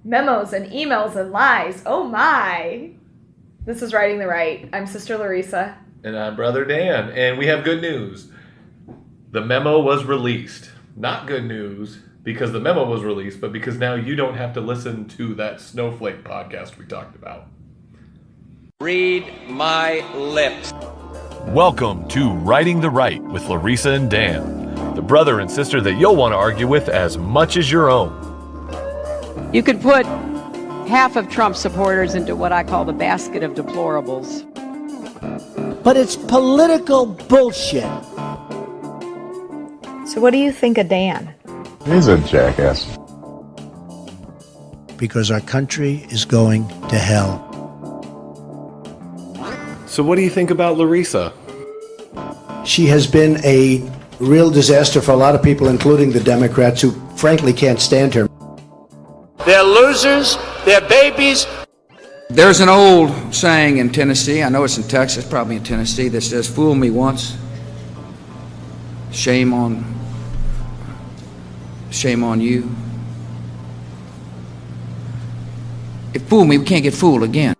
Memos and emails and lies. Oh my. This is Writing the Right. I'm Sister Larissa. And I'm Brother Dan. And we have good news. The memo was released. Not good news because the memo was released, but because now you don't have to listen to that Snowflake podcast we talked about. Read my lips. Welcome to Writing the Right with Larissa and Dan, the brother and sister that you'll want to argue with as much as your own. You could put half of Trump supporters into what I call the basket of deplorables. But it's political bullshit. So what do you think of Dan? He's a jackass. Because our country is going to hell. So what do you think about Larissa? She has been a real disaster for a lot of people, including the Democrats, who frankly can't stand her. They're losers, they're babies. There's an old saying in Tennessee, I know it's in Texas, probably in Tennessee, that says, fool me once, shame on you. If fool me, we can't get fooled again.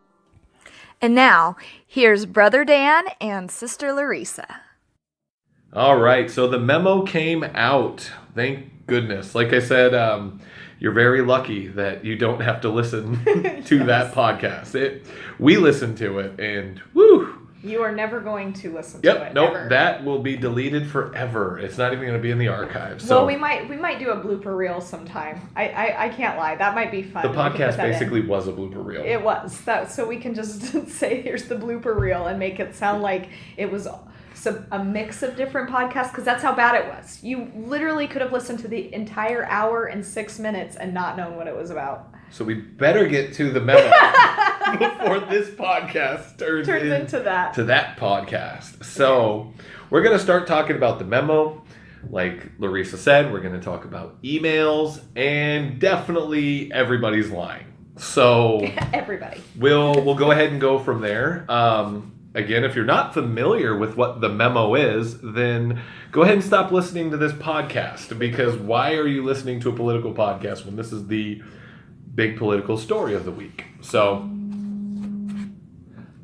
And now, here's Brother Dan and Sister Larissa. All right, so the memo came out. Thank goodness. Like I said, you're very lucky that you don't have to listen to that podcast. We listened to it, and woo! You are never going to listen to it. Yep, nope, ever. that will be deleted forever. It's not even going to be in the archives. So Well, we might do a blooper reel sometime. I can't lie. That might be fun. the We can put podcast that in. basically was a blooper reel. It was. So we can just say, here's the blooper reel and make it sound like it was a mix of different podcasts, because that's how bad it was. You literally could have listened to the entire hour and 6 minutes and not known what it was about. So we better get to the memo before this podcast turns into that. To that podcast. So we're going to start talking about the memo. Like Larissa said, we're going to talk about emails and definitely everybody's lying. So Everybody. We'll go ahead and go from there. Again, if you're not familiar with what the memo is, then go ahead and stop listening to this podcast, because why are you listening to a political podcast when this is the big political story of the week? So,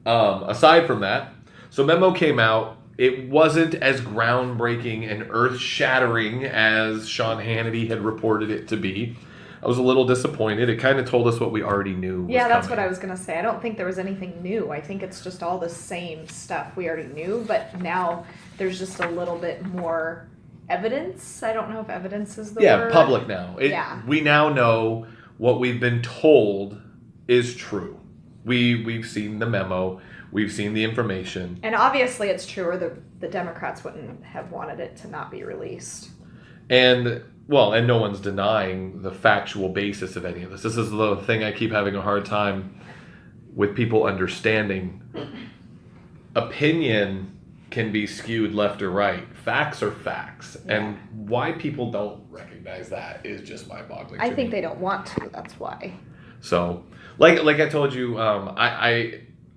aside from that, so memo came out. It wasn't as groundbreaking and earth-shattering as Sean Hannity had reported it to be. I was a little disappointed. It kind of told us what we already knew was That's coming. what I was going to say. I don't think there was anything new. I think it's just all the same stuff we already knew, but now there's just a little bit more evidence. I don't know if evidence is the word. Yeah, public now. We now know what we've been told is true. We've seen the memo. We've seen the information. And obviously it's true, or the Democrats wouldn't have wanted it to not be released. And no one's denying the factual basis of any of this. This is the thing I keep having a hard time with people understanding. Opinion can be skewed left or right. Facts are facts. Yeah. And why people don't recognize that is just mind-boggling. I think they don't want to. That's why. So, like I told you, I'm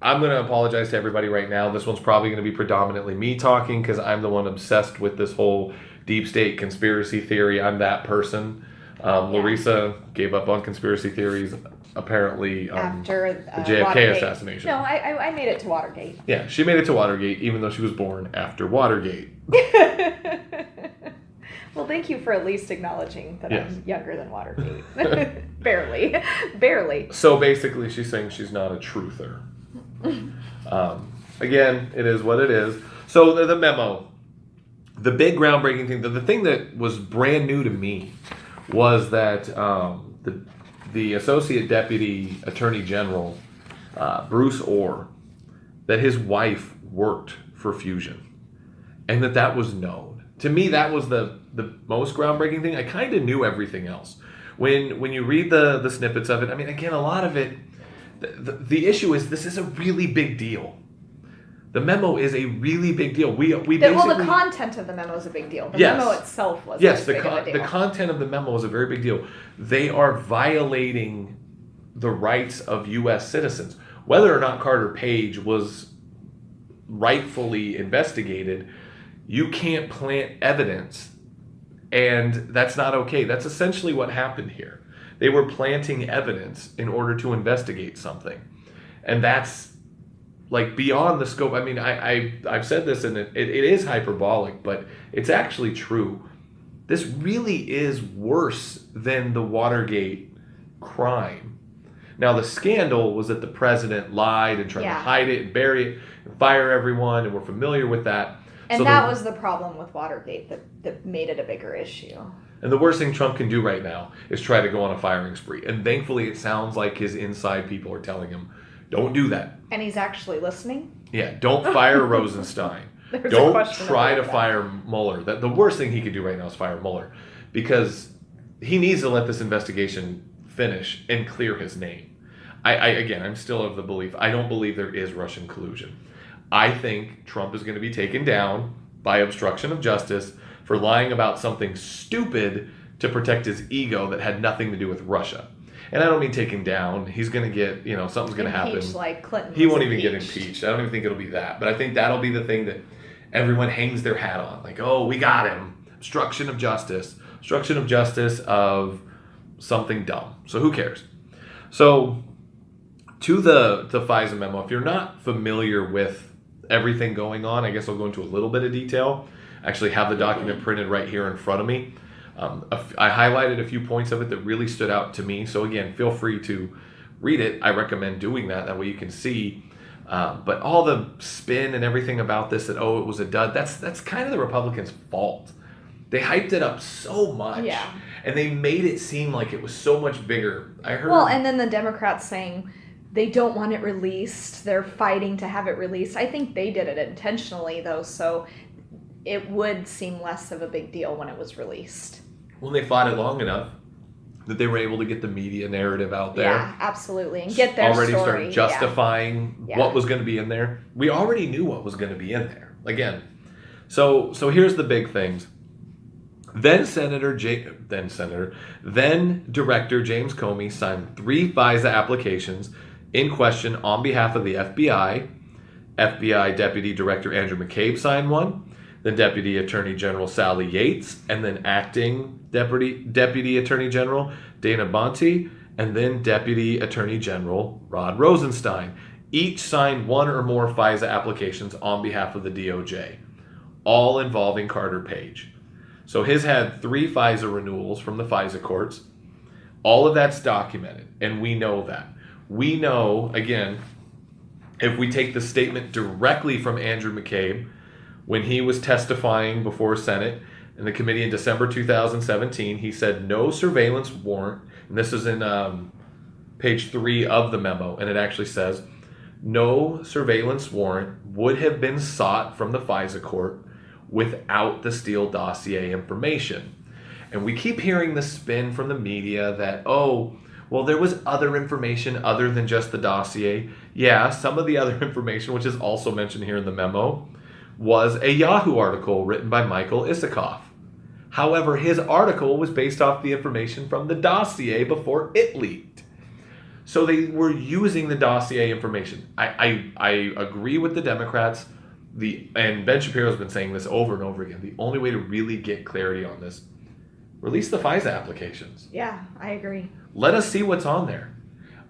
going to apologize to everybody right now. This one's probably going to be predominantly me talking, because I'm the one obsessed with this whole deep state conspiracy theory. I'm that person. Larissa gave up on conspiracy theories apparently after the JFK Watergate. assassination. No, I made it to Watergate. Yeah, she made it to Watergate, even though she was born after Watergate. Well, thank you for at least acknowledging that Yes. I'm younger than Watergate. Barely. So basically, she's saying she's not a truther. Again, it is what it is. So the memo. The big groundbreaking thing, the thing that was brand new to me, was that the Associate Deputy Attorney General, Bruce Orr, that his wife worked for Fusion, and that was known. To me, that was the most groundbreaking thing. I kind of knew everything else. When you read the snippets of it, I mean, again, a lot of it, the issue is this is a really big deal. The memo is a really big deal. We basically, the content of the memo is a big deal. The Yes. memo itself was yes, big of a deal. the content of the memo is a very big deal. They are violating the rights of U.S. citizens. Whether or not Carter Page was rightfully investigated, you can't plant evidence, and that's not okay. That's essentially what happened here. They were planting evidence in order to investigate something. And that's like beyond the scope. I mean, I've said this, and it is hyperbolic, but it's actually true. This really is worse than the Watergate crime. Now, the scandal was that the president lied and tried to hide it and bury it and fire everyone, and we're familiar with that. And so that was the problem with Watergate that made it a bigger issue. And the worst thing Trump can do right now is try to go on a firing spree. And thankfully, it sounds like his inside people are telling him, don't do that. And he's actually listening? Yeah, don't fire Rosenstein. Don't try to fire Mueller. The worst thing he could do right now is fire Mueller, because he needs to let this investigation finish and clear his name. Again, I'm still of the belief, I don't believe there is Russian collusion. I think Trump is going to be taken down by obstruction of justice for lying about something stupid to protect his ego that had nothing to do with Russia. And I don't mean taken down. He's going to get, something's going to happen. Impeached like Clinton. He won't even get impeached. I don't even think it'll be that. But I think that'll be the thing that everyone hangs their hat on. Like, oh, we got him. Obstruction of justice. Obstruction of justice of something dumb. So who cares? So to the FISA memo, if you're not familiar with everything going on, I guess I'll go into a little bit of detail. I actually have the document printed right here in front of me. I highlighted a few points of it that really stood out to me. So again, feel free to read it. I recommend doing that. That way you can see. But all the spin and everything about this, that, it was a dud, that's kind of the Republicans' fault. They hyped it up so much. Yeah. And they made it seem like it was so much bigger. I heard. Well, and then the Democrats saying they don't want it released. They're fighting to have it released. I think they did it intentionally, though, so it would seem less of a big deal when it was released. When they fought it long enough that they were able to get the media narrative out there. Yeah, absolutely. And get their already story. Started justifying what was going to be in there. We already knew what was going to be in there. Again, so here's the big things. Then Director James Comey signed 3 FISA applications in question on behalf of the FBI. FBI Deputy Director Andrew McCabe signed one. Then Deputy Attorney General Sally Yates, and then Acting Deputy Attorney General Dana Boente, and then Deputy Attorney General Rod Rosenstein. Each signed 1 or more FISA applications on behalf of the DOJ, all involving Carter Page. So his had 3 FISA renewals from the FISA courts. All of that's documented, and we know that. We know, again, if we take the statement directly from Andrew McCabe, when he was testifying before Senate in the committee in December 2017, he said no surveillance warrant, and this is in page 3 of the memo, and it actually says, no surveillance warrant would have been sought from the FISA court without the Steele dossier information. And we keep hearing the spin from the media that, there was other information other than just the dossier. Yeah, some of the other information, which is also mentioned here in the memo, was a Yahoo article written by Michael Isikoff. However, his article was based off the information from the dossier before it leaked. So they were using the dossier information. I agree with the Democrats. And Ben Shapiro's been saying this over and over again. The only way to really get clarity on this, release the FISA applications. Yeah, I agree. Let us see what's on there.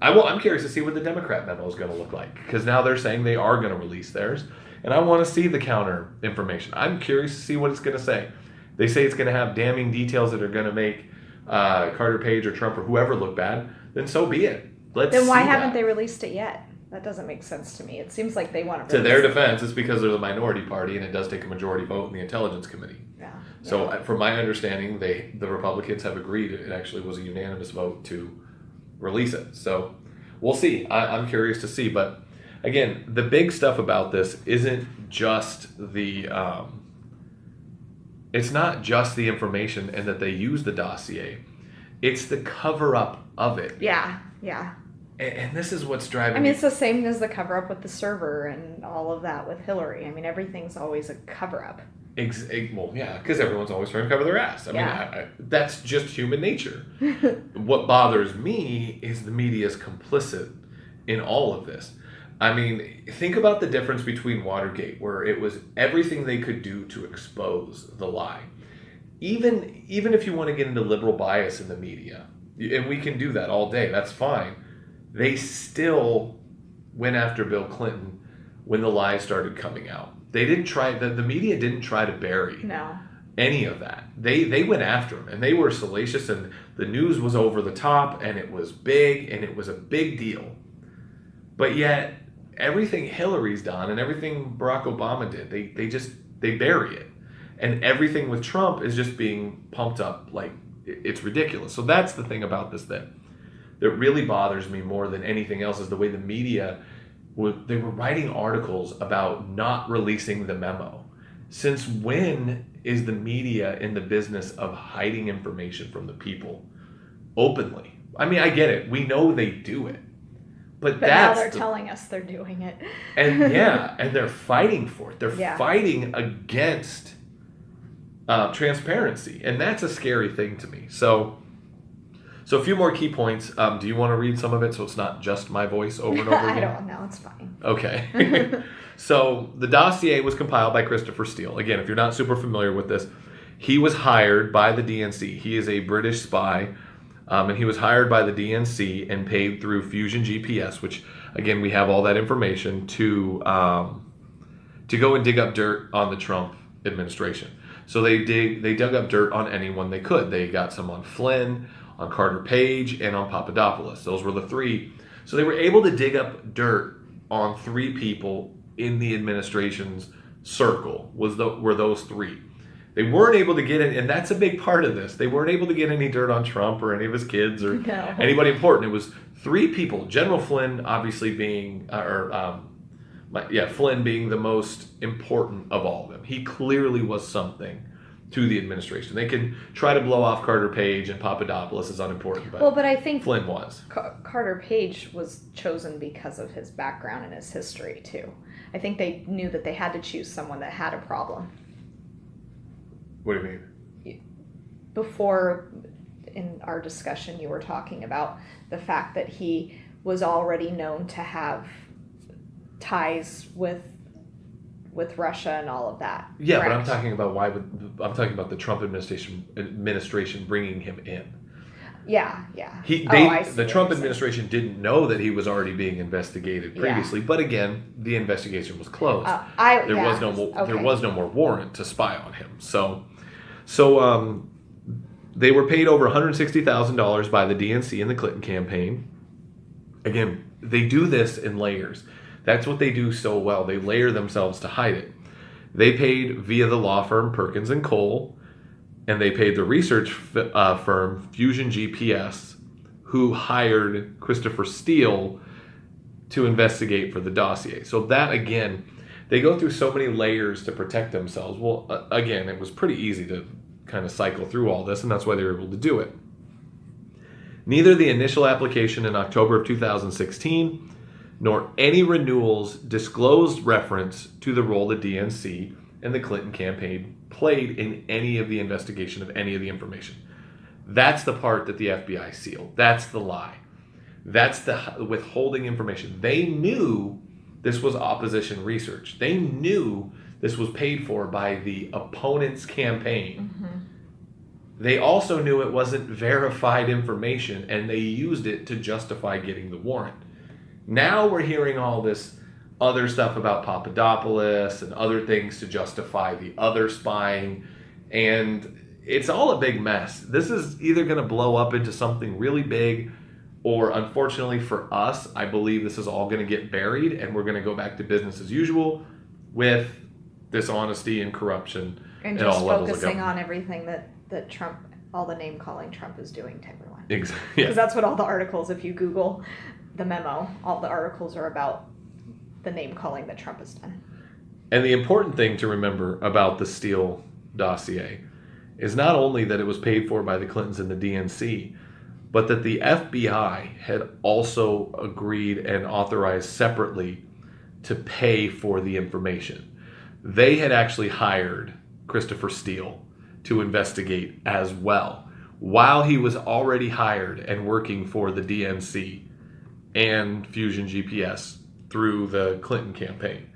I'm curious to see what the Democrat memo is going to look like, because now they're saying they are going to release theirs. And I want to see the counter information. I'm curious to see what it's going to say. They say it's going to have damning details that are going to make Carter Page or Trump or whoever look bad. Then so be it. Then why haven't they released it yet? That doesn't make sense to me. It seems like they want to. To their defense, it's because they're the minority party, and it does take a majority vote in the Intelligence Committee. Yeah. So, from my understanding, the Republicans have agreed. It actually was a unanimous vote to release it. So, we'll see. I'm curious to see, but. Again, the big stuff about this isn't just it's not just the information and that they use the dossier. It's the cover-up of it. Yeah. And this is what's driving I mean, it's the same as the cover-up with the server and all of that with Hillary. I mean, everything's always a cover-up. Well, yeah, because everyone's always trying to cover their ass. I mean, that's just human nature. What bothers me is the media is complicit in all of this. I mean, think about the difference between Watergate, where it was everything they could do to expose the lie. Even if you want to get into liberal bias in the media, and we can do that all day. That's fine. They still went after Bill Clinton when the lies started coming out. They didn't try, the media didn't try to bury any of that. They went after him, and they were salacious, and the news was over the top, and it was big, and it was a big deal. But yet, everything Hillary's done and everything Barack Obama did, they bury it. And everything with Trump is just being pumped up like it's ridiculous. So that's the thing about this that really bothers me more than anything else, is the way the media they were writing articles about not releasing the memo. Since when is the media in the business of hiding information from the people openly? I mean, I get it. We know they do it. But now they're telling us they're doing it. And and they're fighting for it. They're fighting against transparency. And that's a scary thing to me. So a few more key points. Do you want to read some of it so it's not just my voice over and over again? I don't know. It's fine. Okay. So the dossier was compiled by Christopher Steele. Again, if you're not super familiar with this, he was hired by the DNC. He is a British spy, and he was hired by the DNC and paid through Fusion GPS, which, again, we have all that information to go and dig up dirt on the Trump administration. So they dug up dirt on anyone they could. They got some on Flynn, on Carter Page, and on Papadopoulos. Those were the three. So they were able to dig up dirt on three people in the administration's circle. Were those three. They weren't able to get it, and that's a big part of this. They weren't able to get any dirt on Trump or any of his kids or anybody important. It was three people. General Flynn, obviously being, Flynn being the most important of all of them. He clearly was something to the administration. They can try to blow off Carter Page and Papadopoulos as unimportant, but I think Flynn was. Carter Page was chosen because of his background and his history too. I think they knew that they had to choose someone that had a problem. What do you mean? Before, in our discussion, you were talking about the fact that he was already known to have ties with Russia and all of that. Yeah, correct? But I'm talking about the Trump administration bringing him in. Yeah. The Trump administration didn't know that he was already being investigated previously, but again, the investigation was closed. There was no more warrant to spy on him. So they were paid over $160,000 by the DNC in the Clinton campaign. Again, they do this in layers. That's what they do so well. They layer themselves to hide it. They paid via the law firm Perkins and Cole, and they paid the research firm Fusion GPS, who hired Christopher Steele to investigate for the dossier. So that, again, they go through so many layers to protect themselves. Well, again, it was pretty easy to kind of cycle through all this, and that's why they were able to do it. Neither the initial application in October of 2016 nor any renewals disclosed reference to the role the DNC and the Clinton campaign played in any of the investigation of any of the information. That's the part that the FBI sealed. That's the lie. That's the withholding information. They knew this was opposition research. They knew this was paid for by the opponent's campaign. Mm-hmm. They also knew it wasn't verified information, and they used it to justify getting the warrant. Now we're hearing all this other stuff about Papadopoulos and other things to justify the other spying, and it's all a big mess. This is either going to blow up into something really big, or unfortunately for us, I believe this is all going to get buried, and we're going to go back to business as usual with dishonesty and corruption and at all levels of government. just focusing on everything that Trump, all the name calling Trump is doing to everyone. Exactly. Because that's what all the articles, if you Google the memo, all the articles are about the name calling that Trump has done. And the important thing to remember about the Steele dossier is not only that it was paid for by the Clintons and the DNC, but that the FBI had also agreed and authorized separately to pay for the information. They had actually hired Christopher Steele to investigate as well, while he was already hired and working for the DNC and Fusion GPS through the Clinton campaign.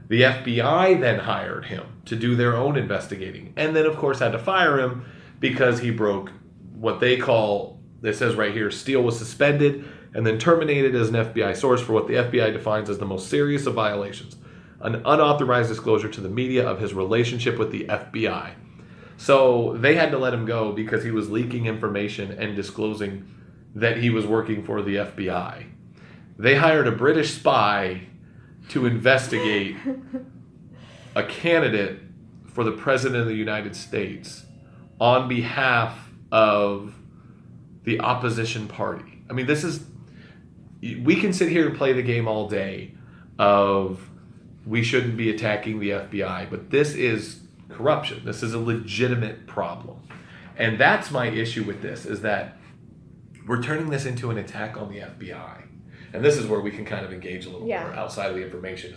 The FBI then hired him to do their own investigating, and then of course had to fire him because he broke what they call it says right here, Steele was suspended and then terminated as an FBI source for what the FBI defines as the most serious of violations, an unauthorized disclosure to the media of his relationship with the FBI. So they had to let him go because he was leaking information and disclosing that he was working for the FBI. They hired a British spy to investigate a candidate for the President of the United States on behalf of the opposition party. I mean, we can sit here and play the game all day of we shouldn't be attacking the FBI, but this is corruption. This is a legitimate problem. And that's my issue with this, is that we're turning this into an attack on the FBI. And this is where we can kind of engage a little more outside of the information.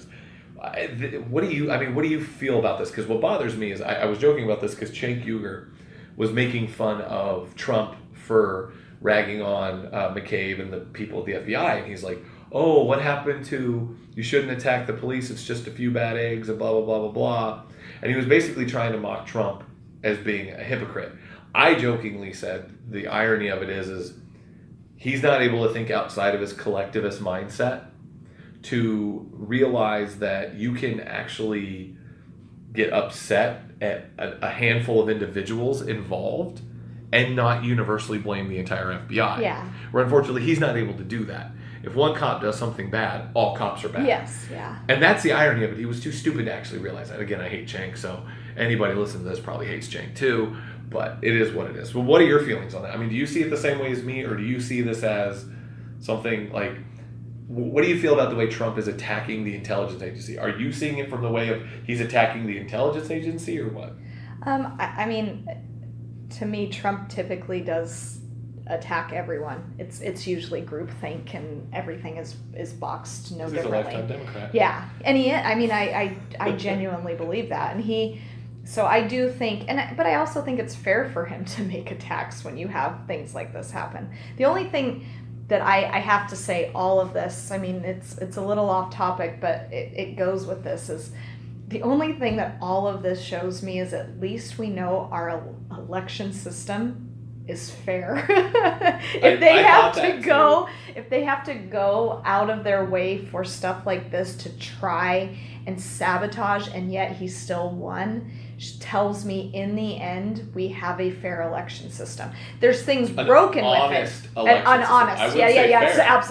What do you feel about this? Because what bothers me is, I was joking about this because Cenk Uygur was making fun of Trump for ragging on McCabe and the people at the FBI. And he's like, oh, what happened to, you shouldn't attack the police, it's just a few bad eggs and blah, blah, blah, blah, blah. And he was basically trying to mock Trump as being a hypocrite. I jokingly said the irony of it is he's not able to think outside of his collectivist mindset to realize that you can actually get upset at a handful of individuals involved and not universally blame the entire FBI. Yeah. Where unfortunately he's not able to do that. If one cop does something bad, all cops are bad. Yes, yeah. And that's the irony of it. He was too stupid to actually realize that. Again, I hate Cenk, so anybody listening to this probably hates Cenk too, but it is what it is. Well, what are your feelings on that? I mean, do you see it the same way as me, or do you see this as something like, what do you feel about the way Trump is attacking the intelligence agency? Are you seeing it from the way of he's attacking the intelligence agency, or what? I mean, to me, Trump typically does attack everyone. It's usually groupthink, and everything is boxed no differently. He's a lifetime Democrat. Yeah, and I genuinely believe that, and so I do think, but I also think it's fair for him to make attacks when you have things like this happen. The only thing that I have to say, all of this, I mean, it's a little off topic, but it goes with this, is the only thing that all of this shows me is at least we know our election system is fair. If they have to go out of their way for stuff like this to try and sabotage, and yet he still won, tells me in the end we have a fair election system. There's things broken with it. Honest.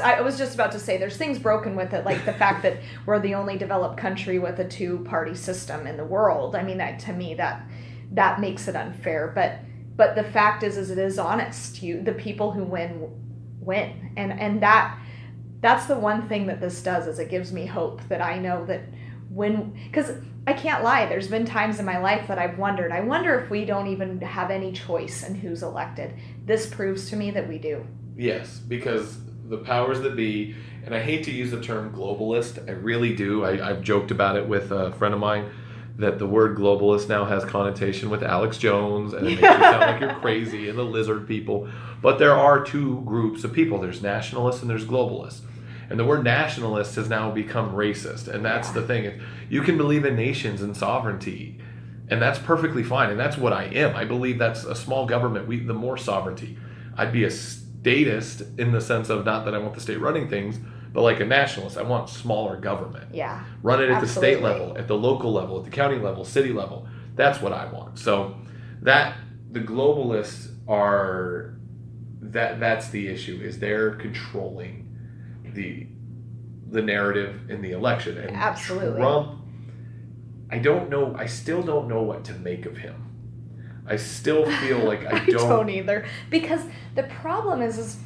I was just about to say there's things broken with it, like the fact that we're the only developed country with a two-party system in the world. I mean, that to me that makes it unfair. But the fact is it is honest. The people who win, and that's the one thing that this does, is it gives me hope that I know that because I can't lie, there's been times in my life that I've wondered, I wonder if we don't even have any choice in who's elected. This proves to me that we do. Yes, because the powers that be, and I hate to use the term globalist, I really do. I've joked about it with a friend of mine, that the word globalist now has connotation with Alex Jones, and it makes you sound like you're crazy, and the lizard people. But there are two groups of people. There's nationalists and there's globalists. And the word nationalist has now become racist. And that's the thing. You can believe in nations and sovereignty, and that's perfectly fine. And that's what I am. I believe that's a small government. The more sovereignty. I'd be a statist in the sense of, not that I want the state running things, but like a nationalist, I want smaller government. Yeah. Run it at the state level, at the local level, at the county level, city level. That's what I want. So the globalists are, that's the issue, is they're controlling the narrative in the election. And absolutely. Trump, I still don't know what to make of him. I still feel like I don't either. Because the problem is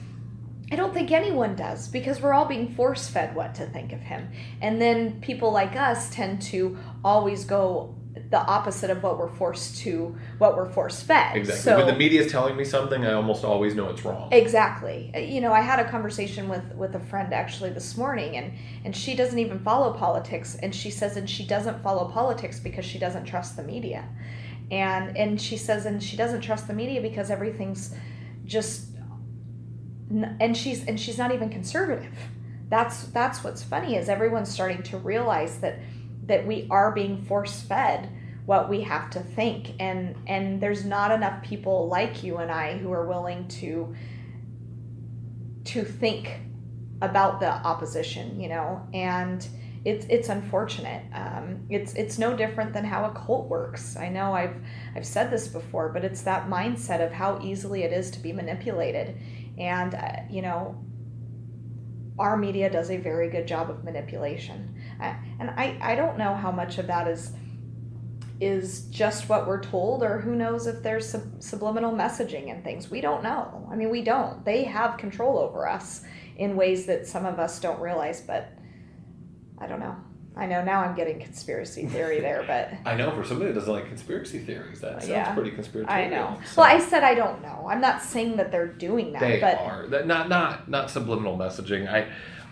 I don't think anyone does, because we're all being force-fed what to think of him. And then people like us tend to always go the opposite of what we're force-fed. Exactly. So, when the media is telling me something, I almost always know it's wrong. Exactly. I had a conversation with a friend actually this morning, and she doesn't even follow politics, and she says, and she doesn't follow politics because she doesn't trust the media. And she says, and she doesn't trust the media because everything's just, and she's not even conservative. That's what's funny, is everyone's starting to realize that we are being force-fed what we have to think, and there's not enough people like you and I who are willing to to think about the opposition, you know, and it's unfortunate. It's no different than how a cult works. I know I've said this before, but it's that mindset of how easily it is to be manipulated. And, you know, our media does a very good job of manipulation. And I don't know how much of that is just what we're told, or who knows if there's subliminal messaging and things. We don't know. I mean, we don't. They have control over us in ways that some of us don't realize, but I don't know. I know now I'm getting conspiracy theory there, but I know for somebody that doesn't like conspiracy theories, that sounds pretty conspiratorial. I know. So. Well, I said I don't know. I'm not saying that they're doing that. They but are. Not subliminal messaging.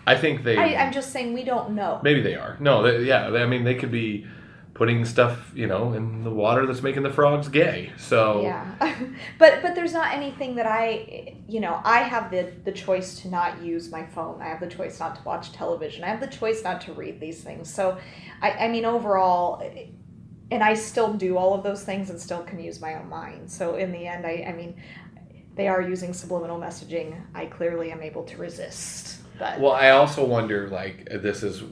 I think they. I'm just saying we don't know. Maybe they are. No, I mean, they could be putting stuff, you know, in the water that's making the frogs gay. So yeah, but there's not anything that I have the choice to not use my phone. I have the choice not to watch television. I have the choice not to read these things. So I mean, overall, and I still do all of those things and still can use my own mind. So in the end, I mean, they are using subliminal messaging. I clearly am able to resist. But. Well, I also wonder, like,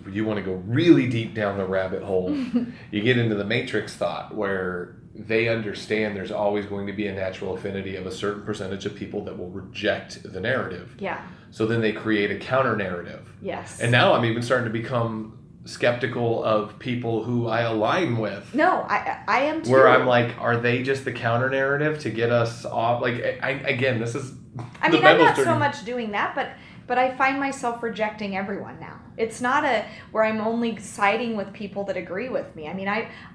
you want to go really deep down the rabbit hole. You get into the matrix thought where they understand there's always going to be a natural affinity of a certain percentage of people that will reject the narrative. Yeah. So then they create a counter narrative. Yes. And now I'm even starting to become skeptical of people who I align with. No, I am too. Where I'm like, are they just the counter narrative to get us off? Like, this is. I mean, I'm not so much doing that, but I find myself rejecting everyone now. It's not where I'm only siding with people that agree with me. I mean,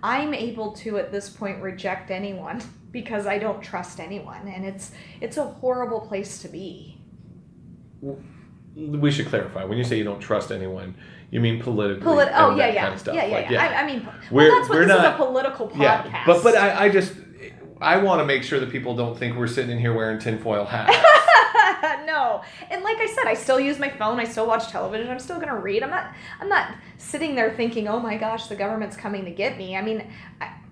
I'm able to at this point reject anyone because I don't trust anyone, and it's a horrible place to be. We should clarify. When you say you don't trust anyone, you mean politically. Oh yeah, kind of stuff. Yeah. I mean, this is a political podcast. Yeah, but I want to make sure that people don't think we're sitting in here wearing tinfoil hats. No. And like I said, I still use my phone. I still watch television. I'm still going to read. I'm not sitting there thinking, oh my gosh, the government's coming to get me. I mean,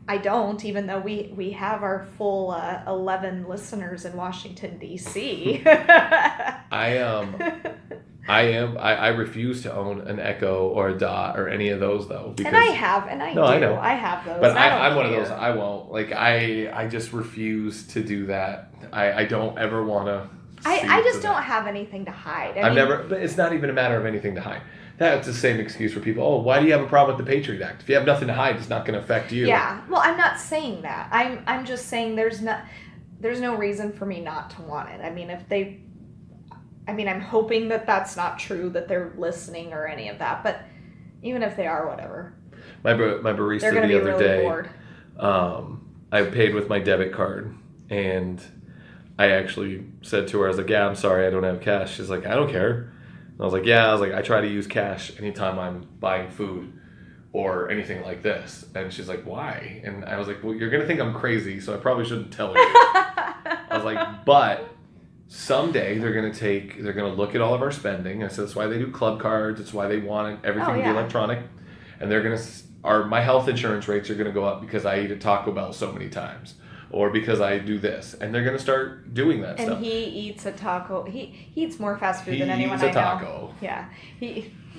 I don't, even though we have our full 11 listeners in Washington, D.C. I refuse to own an Echo or a Dot or any of those though. Because, I know. I have those. But I'm one of those. I won't. Like I just refuse to do that. I don't ever want to. I just don't have anything to hide. But it's not even a matter of anything to hide. That's the same excuse for people. Oh, why do you have a problem with the Patriot Act? If you have nothing to hide, it's not going to affect you. Yeah. Well, I'm not saying that. I'm just saying there's no reason for me not to want it. I mean, I'm hoping that that's not true, that they're listening or any of that. But even if they are, whatever. My barista the other day, bored. I paid with my debit card, and I actually said to her, I was like, yeah, I'm sorry, I don't have cash. She's like, I don't care. And I was like, yeah, I try to use cash anytime I'm buying food or anything like this. And she's like, why? And I was like, well, you're going to think I'm crazy, so I probably shouldn't tell you. I was like, but someday they're going to look at all of our spending. I said, that's why they do club cards. It's why they want everything to be electronic. And they're going to, my health insurance rates are going to go up because I eat at Taco Bell so many times. Or because I do this, and they're gonna start doing that stuff. And he eats a taco. He eats more fast food than anyone I know. He eats a taco. Yeah,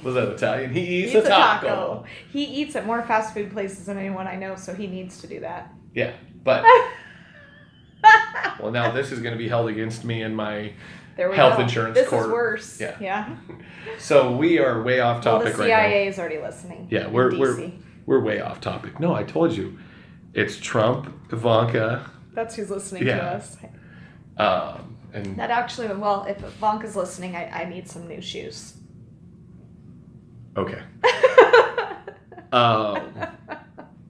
Was that Italian? He eats a taco. He eats at more fast food places than anyone I know, so he needs to do that. Yeah, but well, now this is gonna be held against me in my health insurance court. This is worse. Yeah. So we are way off topic right now. The CIA is already listening. Yeah, we're way off topic. No, I told you. It's Trump, Ivanka. That's who's listening to us. And that actually, well, if Ivanka's listening, I need some new shoes. Okay.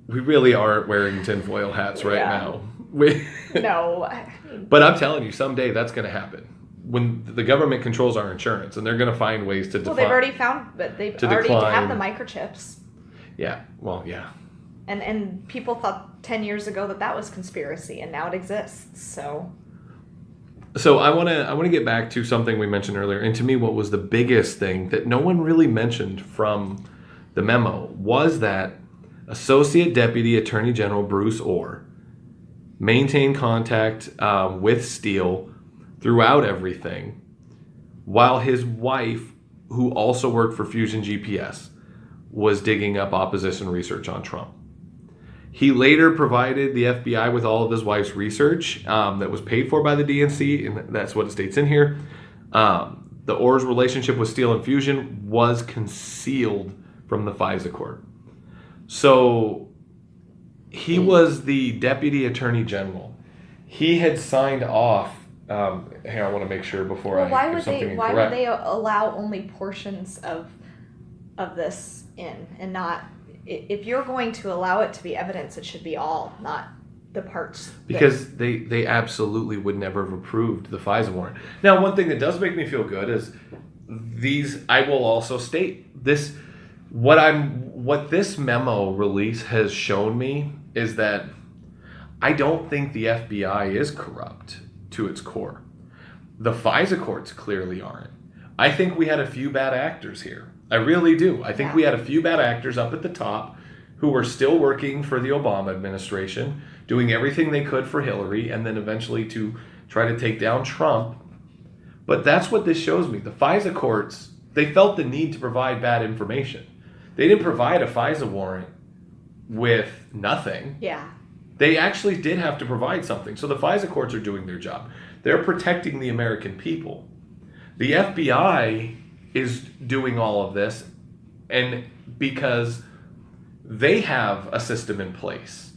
We really aren't wearing tinfoil hats right now. No. But I'm telling you, someday that's going to happen. When the government controls our insurance, and they're going to find ways to define. Well, they've already found, but they've already have the microchips. Yeah. Well, yeah. And people thought 10 years ago that was conspiracy, and now it exists. So I want to get back to something we mentioned earlier, and to me, what was the biggest thing that no one really mentioned from the memo was that Associate Deputy Attorney General Bruce Orr maintained contact with Steele throughout everything, while his wife, who also worked for Fusion GPS, was digging up opposition research on Trump. He later provided the FBI with all of his wife's research that was paid for by the DNC, and that's what it states in here. The Orr's relationship with Steele and Fusion was concealed from the FISA court. So he was the deputy attorney general. He had signed off. Here, I want to make sure before I give something incorrect. Why would they allow only portions of this in and not? If you're going to allow it to be evidence, it should be all, not the parts. Because they absolutely would never have approved the FISA warrant. Now, one thing that does make me feel good is I will also state this. What this memo release has shown me is that I don't think the FBI is corrupt to its core. The FISA courts clearly aren't. I think we had a few bad actors here. I really do. I think we had a few bad actors up at the top who were still working for the Obama administration, doing everything they could for Hillary, and then eventually to try to take down Trump. But that's what this shows me. The FISA courts, they felt the need to provide bad information. They didn't provide a FISA warrant with nothing. Yeah. They actually did have to provide something. So the FISA courts are doing their job. They're protecting the American people. The FBI is doing all of this, and because they have a system in place.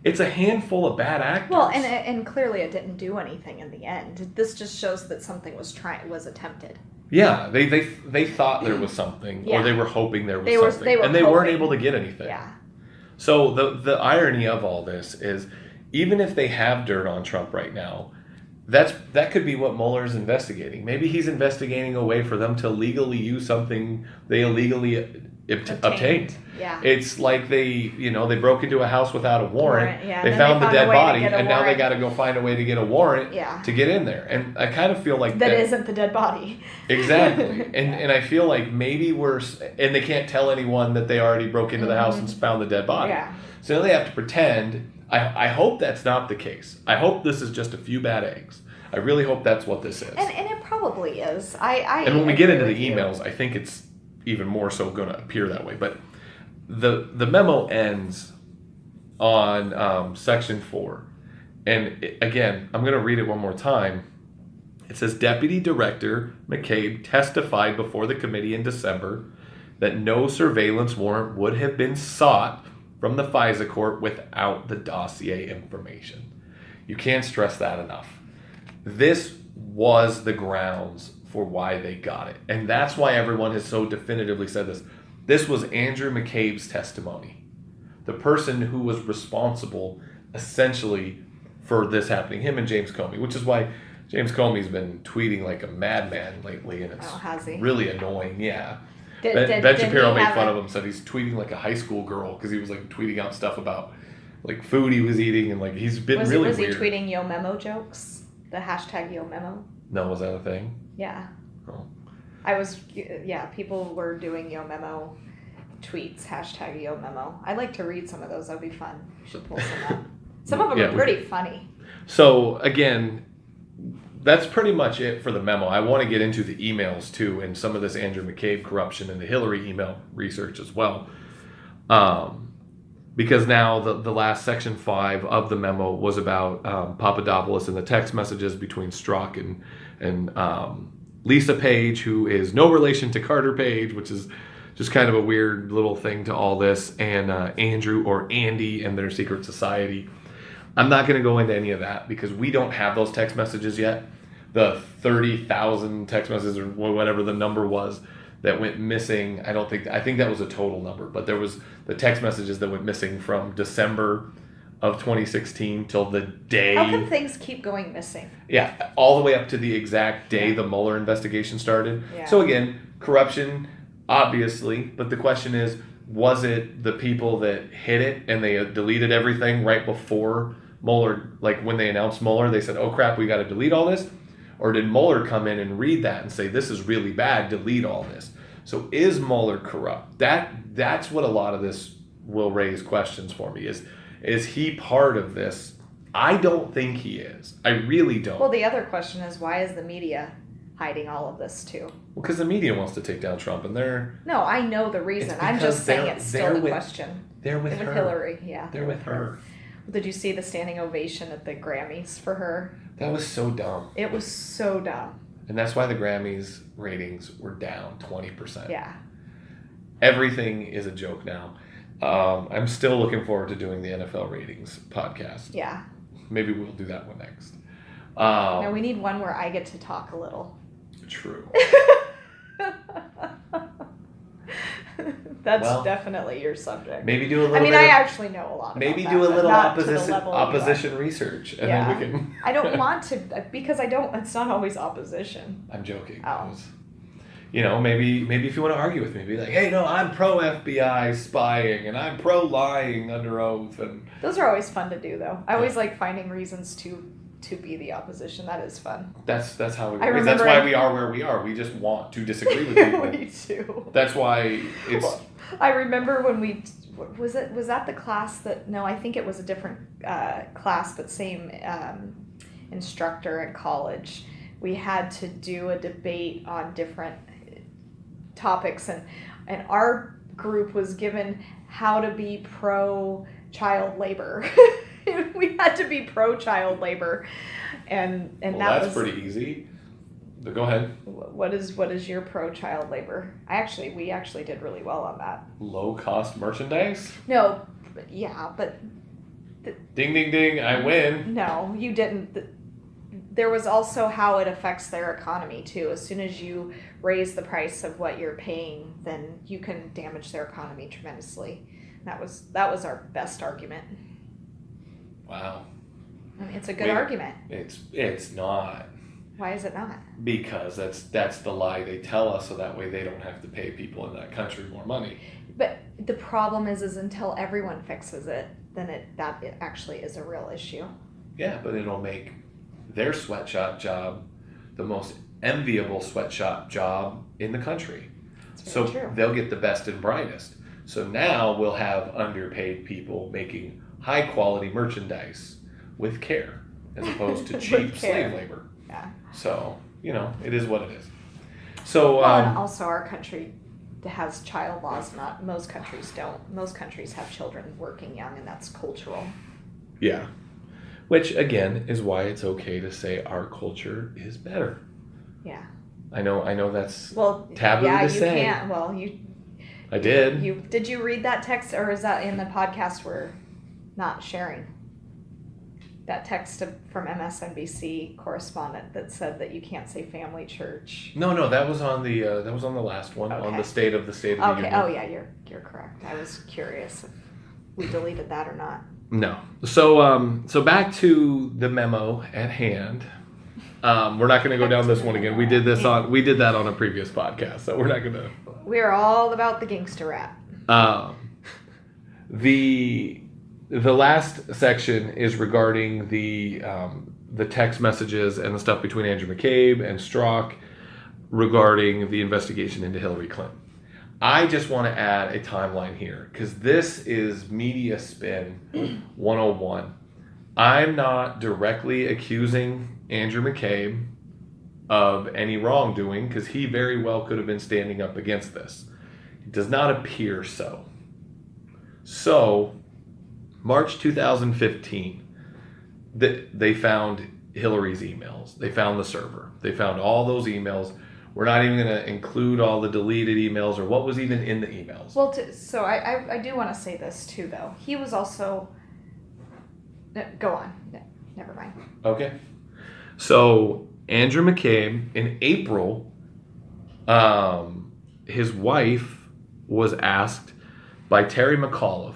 It's a handful of bad actors. Well, and clearly it didn't do anything in the end. This just shows that something was attempted. Yeah, they thought there was something, or they were hoping there was something, and they weren't able to get anything. Yeah. So the irony of all this is, even if they have dirt on Trump right now, that could be what Mueller's investigating. Maybe he's investigating a way for them to legally use something they illegally obtained. Yeah. It's like they broke into a house without a warrant. Yeah. They found the dead body, and now they got to go find a way to get a warrant to get in there. And I kind of feel like that isn't the dead body. Exactly. And I feel like maybe and they can't tell anyone that they already broke into the house and found the dead body. Yeah. So now they have to pretend. I hope that's not the case. I hope this is just a few bad eggs. I really hope that's what this is. And it probably is. And when we get into the emails, I think it's even more so going to appear that way. But the memo ends on section 4. And again, I'm going to read it one more time. It says, Deputy Director McCabe testified before the committee in December that no surveillance warrant would have been sought from the FISA court without the dossier information. You can't stress that enough. This was the grounds for why they got it. And that's why everyone has so definitively said this. This was Andrew McCabe's testimony. The person who was responsible, essentially, for this happening. Him and James Comey, which is why James Comey's been tweeting like a madman lately, and it's really annoying. Yeah. Ben Shapiro made fun of him, said he's tweeting like a high school girl because he was like tweeting out stuff about like food he was eating, and like he's been really weird. Was he tweeting Yo Memo jokes? The hashtag Yo Memo? No, was that a thing? Yeah. Oh. People were doing Yo Memo tweets, hashtag Yo Memo. I'd like to read some of those. That'd be fun. You should pull some up. Some of them are pretty funny. So again, that's pretty much it for the memo. I want to get into the emails too, and some of this Andrew McCabe corruption and the Hillary email research as well. Because now the last section 5 of the memo was about Papadopoulos and the text messages between Strzok and Lisa Page, who is no relation to Carter Page, which is just kind of a weird little thing to all this, and Andrew or Andy and their secret society. I'm not going to go into any of that because we don't have those text messages yet. The 30,000 text messages or whatever the number was that went missing. I think that was a total number, but there was the text messages that went missing from December of 2016 till the day. How come things keep going missing? Yeah, all the way up to the exact day the Mueller investigation started. Yeah. So again, corruption, obviously, but the question is, was it the people that hid it and they deleted everything right before Mueller, like when they announced Mueller, they said, oh crap, we got to delete all this? Or did Mueller come in and read that and say, this is really bad, delete all this? So is Mueller corrupt? That's what a lot of this will raise questions for me. Is he part of this? I don't think he is. I really don't. Well, the other question is, why is the media hiding all of this too. Well, because the media wants to take down Trump, and they're... No, I know the reason. I'm just saying it's still the question. They're with her. Hillary, yeah. They're with her. Did you see the standing ovation at the Grammys for her? That was so dumb. It was so dumb. And that's why the Grammys ratings were down 20%. Yeah. Everything is a joke now. I'm still looking forward to doing the NFL ratings podcast. Yeah. Maybe we'll do that one next. No, we need one where I get to talk a little. True. That's definitely your subject. Maybe do a little. I actually know a lot about maybe that, do a little opposition research, and then we can. I don't want to because I don't. It's not always opposition. I'm joking. Oh. Maybe if you want to argue with me, be like, hey, no, I'm pro FBI spying, and I'm pro lying under oath, and those are always fun to do, though. I always like finding reasons to be the opposition. That is fun. That's how we. That's why we are where we are. We just want to disagree with people. We do. That's why it's. Well, I remember when we was that the class that I think it was a different class but same instructor at college. We had to do a debate on different topics and our group was given how to be pro child labor. We had to be pro child labor, and that's pretty easy. But go ahead. What is your pro child labor? We actually did really well on that. Low cost merchandise? No, yeah, but ding ding ding! I win. No, you didn't. There was also how it affects their economy too. As soon as you raise the price of what you're paying, then you can damage their economy tremendously. That was our best argument. Wow. I mean, it's a good argument. It's not. Why is it not? Because that's the lie they tell us, so that way they don't have to pay people in that country more money. But the problem is until everyone fixes it, then it actually is a real issue. Yeah, but it'll make their sweatshop job the most enviable sweatshop job in the country. So true. They'll get the best and brightest. So now we'll have underpaid people making high quality merchandise with care as opposed to cheap slave labor. Yeah. So, it is what it is. So and also our country has child laws. Not most countries don't. Most countries have children working young, and that's cultural. Yeah. Which again is why it's okay to say our culture is better. Yeah. I know that's taboo to say. Yeah, you can't. Well, I did. Did you read that text, or is that in the podcast we're not sharing? That text from MSNBC correspondent that said that you can't say family church. No, that was on the last one on the state of the union. Okay. Oh yeah, you're correct. I was curious if we deleted that or not. No. So back to the memo at hand. We're not going to go down this one again. We did that on a previous podcast, so we're not going to. We're all about the gangster rap. The last section is regarding the text messages and the stuff between Andrew McCabe and Strzok regarding the investigation into Hillary Clinton. I just want to add a timeline here because this is media spin 101. I'm not directly accusing Andrew McCabe of any wrongdoing because he very well could have been standing up against this. It does not appear so. So, March 2015, they found Hillary's emails. They found the server. They found all those emails. We're not even going to include all the deleted emails or what was even in the emails. Well, so I do want to say this too, though. He was also... Go on. No, never mind. Okay. So, Andrew McCabe, in April, his wife was asked by Terry McAuliffe,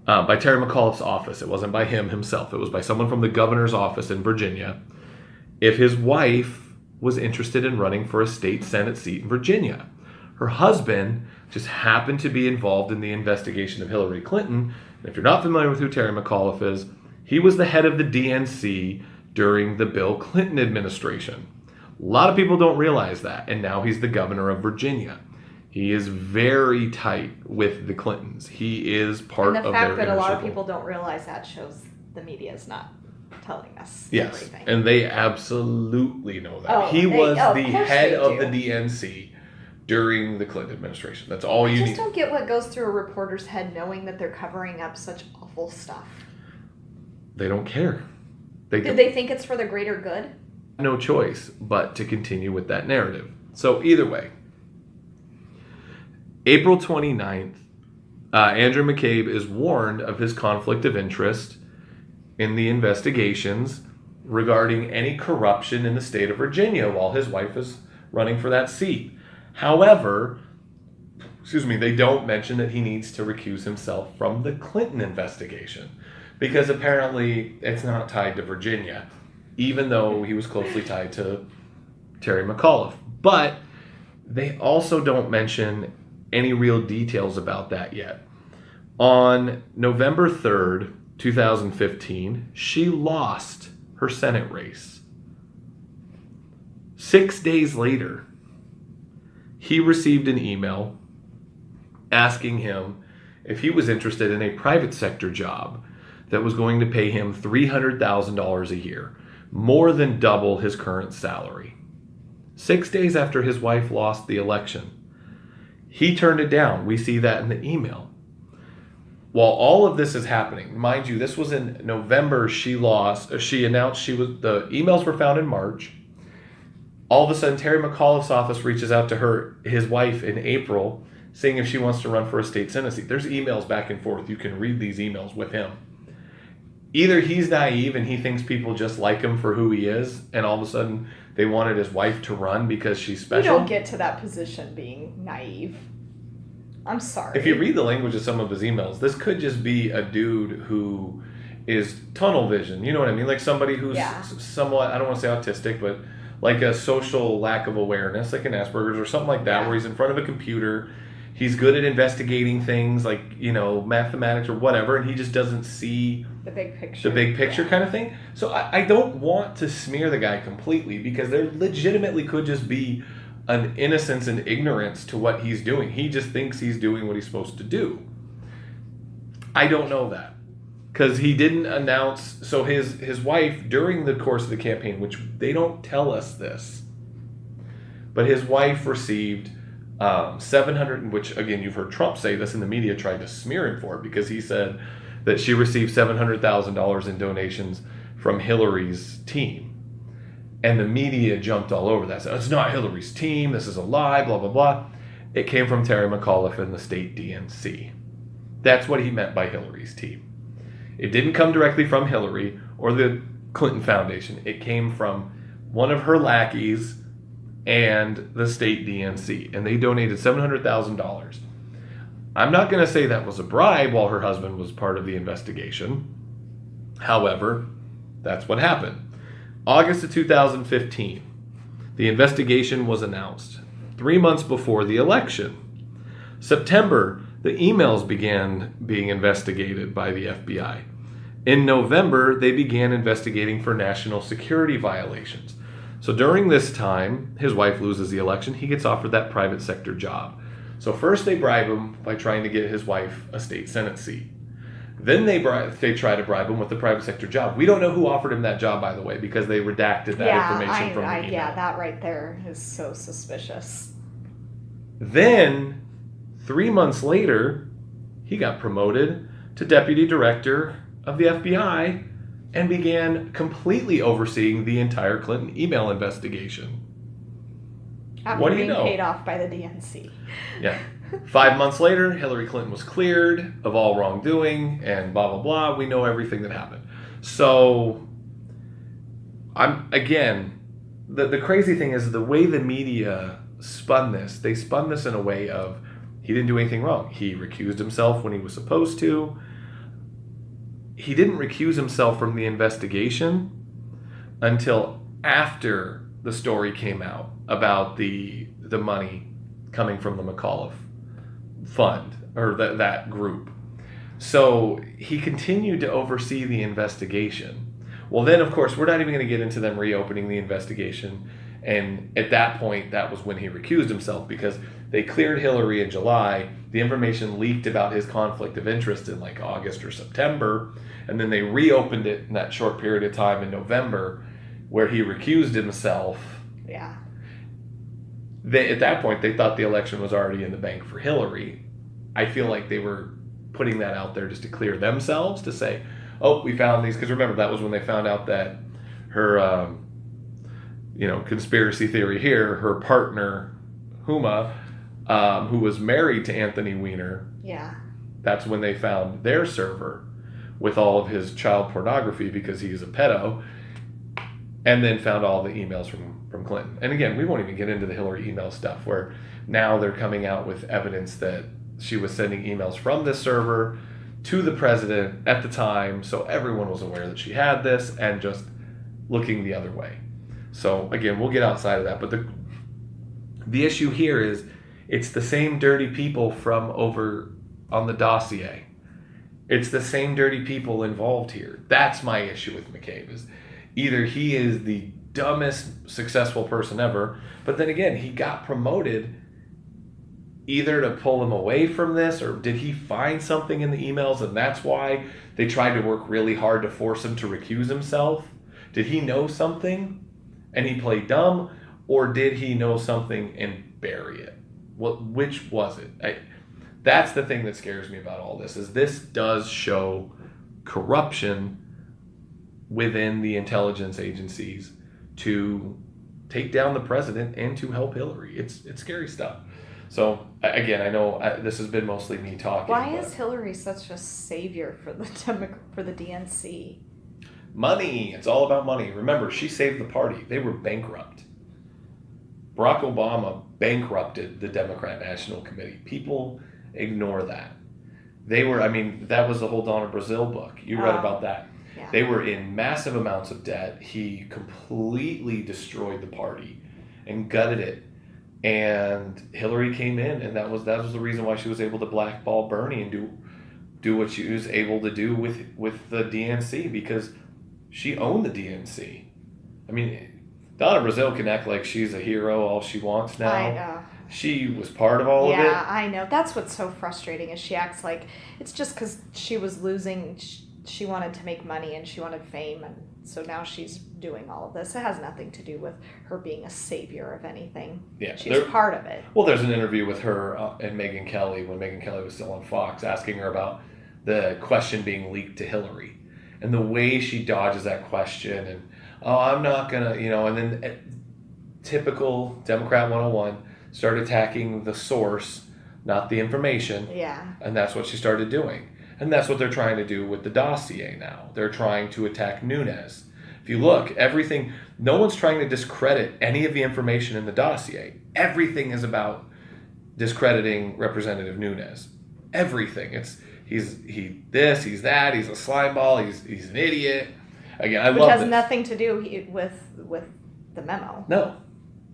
by Terry McAuliffe's office. It wasn't by him himself. It was by someone from the governor's office in Virginia, if his wife was interested in running for a state Senate seat in Virginia. Her husband just happened to be involved in the investigation of Hillary Clinton. And if you're not familiar with who Terry McAuliffe is, he was the head of the DNC during the Bill Clinton administration. A lot of people don't realize that, and now he's the governor of Virginia. He is very tight with the Clintons. He is part of their inner circle. And the fact that a lot of people don't realize that shows the media is not telling us Yes, everything. and they absolutely know that. Oh, He was of the course head they of do. the DNC during the Clinton administration. That's all I you just need. don't get what goes through a reporter's head knowing that they're covering up such awful stuff. They don't care. Do they think it's for the greater good? No choice but to continue with that narrative. So either way, April 29th, Andrew McCabe is warned of his conflict of interest in the investigations regarding any corruption in the state of Virginia while his wife is running for that seat. However, they don't mention that he needs to recuse himself from the Clinton investigation because apparently it's not tied to Virginia, even though he was closely tied to Terry McAuliffe. But they also don't mention any real details about that yet. On November 3rd, 2015, she lost her Senate race. 6 days later, he received an email asking him if he was interested in a private sector job that was going to pay him $300,000 a year, more than double his current salary. 6 days after his wife lost the election, he turned it down. We see that in the email. While all of this is happening, mind you, this was in November. She announced the emails were found in March. All of a sudden, Terry McAuliffe's office reaches out to his wife in April, saying if she wants to run for a state Senate seat. There's emails back and forth. You can read these emails with him. Either he's naive and he thinks people just like him for who he is, and all of a sudden they wanted his wife to run because she's special. You don't get to that position being naive. I'm sorry. If you read the language of some of his emails, this could just be a dude who is tunnel vision. You know what I mean? Like somebody who's somewhat, I don't want to say autistic, but like a social lack of awareness, like an Asperger's or something like that, where he's in front of a computer. He's good at investigating things like, mathematics or whatever, and he just doesn't see the big picture. Kind of thing. So I don't want to smear the guy completely because there legitimately could just be an innocence and ignorance to what he's doing. He just thinks he's doing what he's supposed to do. I don't know that because he didn't announce. So his wife, during the course of the campaign, which they don't tell us this, but his wife received 700, which again, you've heard Trump say this, and the media tried to smear him for it because he said that she received $700,000 in donations from Hillary's team. And the media jumped all over that. So it's not Hillary's team. This is a lie, blah, blah, blah. It came from Terry McAuliffe and the state DNC. That's what he meant by Hillary's team. It didn't come directly from Hillary or the Clinton Foundation. It came from one of her lackeys and the state DNC. And they donated $700,000. I'm not going to say that was a bribe while her husband was part of the investigation. However, that's what happened. August of 2015, the investigation was announced 3 months before the election. September, the emails began being investigated by the FBI. In November, they began investigating for national security violations. So during this time, his wife loses the election. He gets offered that private sector job. So first they bribe him by trying to get his wife a state Senate seat. Then they try to bribe him with the private sector job. We don't know who offered him that job, by the way, because they redacted that information from the email. Yeah, that right there is so suspicious. Then, 3 months later, he got promoted to deputy director of the FBI and began completely overseeing the entire Clinton email investigation. After What do you being know? paid off by the DNC. Yeah. 5 months later, Hillary Clinton was cleared of all wrongdoing and blah, blah, blah. We know everything that happened. So, the crazy thing is the way the media spun this. They spun this in a way of he didn't do anything wrong. He recused himself when he was supposed to. He didn't recuse himself from the investigation until after the story came out about the money coming from the McAuliffe fund or that group. So he continued to oversee the investigation. Well, then, of course, we're not even going to get into them reopening the investigation And at that point, that was when he recused himself, because they cleared Hillary in July. The information leaked about his conflict of interest in like August or September. And then they reopened it in that short period of time in November where he recused himself. Yeah. At that point, they thought the election was already in the bank for Hillary. I feel like they were putting that out there just to clear themselves, to say, oh, we found these. Because remember, that was when they found out that her, conspiracy theory here, her partner, Huma, who was married to Anthony Weiner. Yeah. That's when they found their server with all of his child pornography, because he's a pedo, and then found all the emails from Clinton. And again, we won't even get into the Hillary email stuff, where now they're coming out with evidence that she was sending emails from this server to the president at the time, so everyone was aware that she had this and just looking the other way. So again, we'll get outside of that, but the issue here is it's the same dirty people from over on the dossier. It's the same dirty people involved here. That's my issue with McCabe, is either he is the dumbest successful person ever, but then again, he got promoted either to pull him away from this, or did he find something in the emails and that's why they tried to work really hard to force him to recuse himself? Did he know something and he played dumb, or did he know something and bury it? Which was it? That's the thing that scares me about all this, is this does show corruption within the intelligence agencies to take down the president and to help Hillary. It's scary stuff. So again, I know this has been mostly me talking. Why is Hillary such a savior for the DNC? Money. It's all about money. Remember, she saved the party. They were bankrupt. Barack Obama bankrupted the Democrat National Committee. People ignore that. That was the whole Donna Brazile book. You read about that. Yeah. They were in massive amounts of debt. He completely destroyed the party and gutted it. And Hillary came in, and that was the reason why she was able to blackball Bernie and do what she was able to do with the DNC, because she owned the DNC. I mean, Donna Brazile can act like she's a hero all she wants now. I know. She was part of all of it. Yeah, I know. That's what's so frustrating, is she acts like it's just because she was losing. She wanted to make money and she wanted fame, and so now she's doing all of this. It has nothing to do with her being a savior of anything. Yeah, she's part of it. Well, there's an interview with her and Megyn Kelly when Megyn Kelly was still on Fox, asking her about the question being leaked to Hillary, and the way she dodges that question, and I'm not gonna, and then typical Democrat 101, start attacking the source, not the information. Yeah. And that's what she started doing. And that's what they're trying to do with the dossier now. They're trying to attack Nunes. If you look, everything, no one's trying to discredit any of the information in the dossier. Everything is about discrediting Representative Nunes. Everything. He's this, he's that, he's a slimeball, he's an idiot. Again, Which has nothing to do with the memo. No.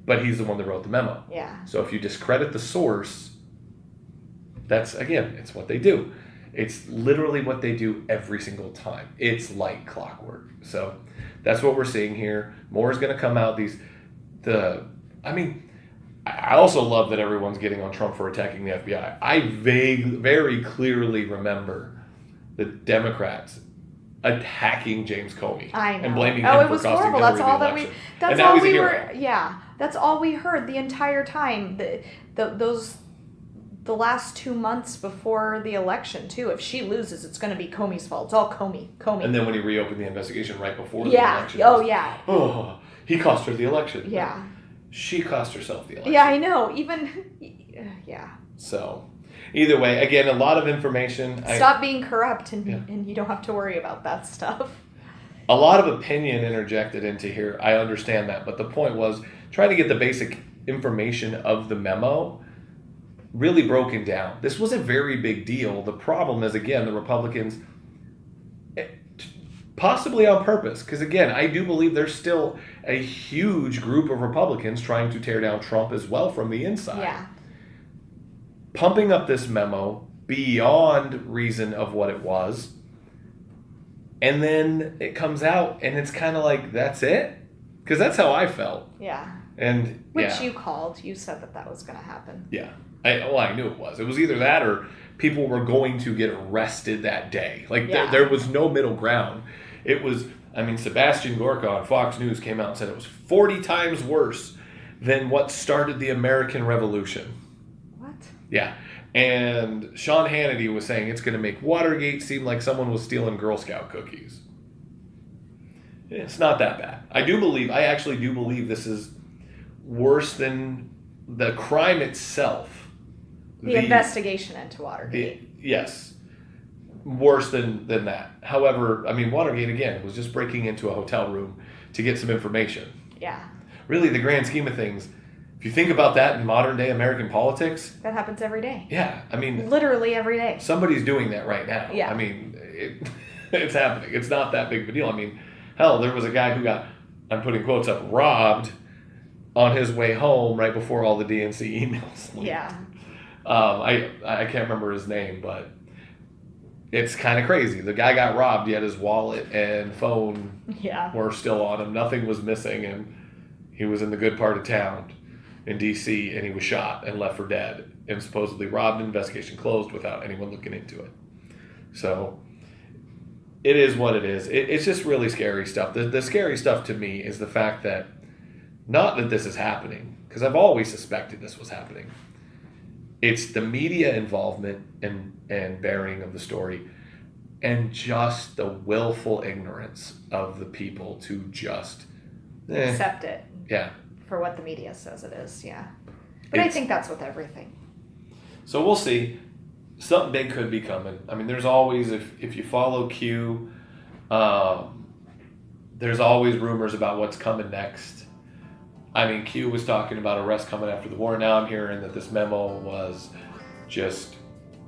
But he's the one that wrote the memo. Yeah. So if you discredit the source, it's what they do. It's literally what they do every single time. It's like clockwork. So that's what we're seeing here. More is going to come out. I also love that everyone's getting on Trump for attacking the FBI. I very clearly remember the Democrats attacking James Comey. I know. And blaming him for costing Hillary the election. That's all we heard the entire time. The last 2 months before the election, too. If she loses, it's going to be Comey's fault. It's all Comey. And then when he reopened the investigation right before the election. Yeah. He cost her the election. Yeah. She cost herself the election. Yeah, I know. Yeah. So, either way, again, a lot of information. Stop being corrupt, and you don't have to worry about that stuff. A lot of opinion interjected into here. I understand that. But the point was trying to get the basic information of the memo really broken down. This was a very big deal. The problem is, again, the Republicans, possibly on purpose, because again, I do believe there's still a huge group of Republicans trying to tear down Trump as well from the inside. Yeah. Pumping up this memo beyond reason of what it was, and then it comes out and it's kind of like, that's it? Because that's how I felt. Yeah. And Which you called. You said that was going to happen. Yeah. I knew it was. It was either that or people were going to get arrested that day. Like, there was no middle ground. It was, Sebastian Gorka on Fox News came out and said it was 40 times worse than what started the American Revolution. What? Yeah. And Sean Hannity was saying it's going to make Watergate seem like someone was stealing Girl Scout cookies. It's not that bad. I actually do believe this is worse than the crime itself. The investigation into Watergate. Yes. Worse than that. However, Watergate, again, was just breaking into a hotel room to get some information. Yeah. Really, the grand scheme of things, if you think about that in modern day American politics. That happens every day. Yeah. Literally every day. Somebody's doing that right now. Yeah. It's happening. It's not that big of a deal. Hell, there was a guy who got, I'm putting quotes up, robbed on his way home right before all the DNC emails leaked. Yeah. I can't remember his name, but it's kind of crazy. The guy got robbed, yet his wallet and phone were still on him. Nothing was missing, and he was in the good part of town in D.C., and he was shot and left for dead and supposedly robbed, investigation closed without anyone looking into it. So it is what it is. It's just really scary stuff. The scary stuff to me is the fact that, not that this is happening, because I've always suspected this was happening. It's the media involvement and bearing of the story, and just the willful ignorance of the people to just accept it. Yeah. For what the media says it is, yeah. But I think that's with everything. So we'll see. Something big could be coming. There's always, if you follow Q, there's always rumors about what's coming next. Q was talking about arrests coming after the war. Now I'm hearing that this memo was just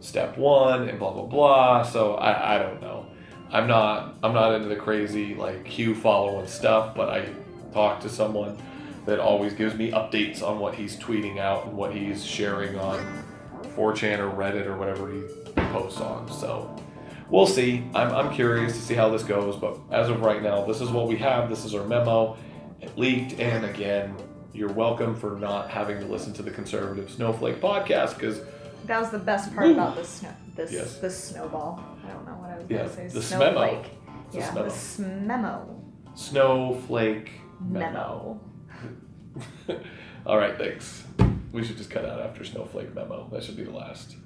step one and blah, blah, blah. So I don't know. I'm not into the crazy, Q following stuff, but I talked to someone that always gives me updates on what he's tweeting out and what he's sharing on 4chan or Reddit or whatever he posts on. So we'll see. I'm curious to see how this goes, but as of right now, this is what we have. This is our memo. It leaked, and again, you're welcome for not having to listen to the Conservative Snowflake podcast, because that was the best part about this snowball. I don't know what I was going to say. The Snowflake. Smemo. The memo. Snowflake memo. All right, thanks. We should just cut out after Snowflake memo. That should be the last.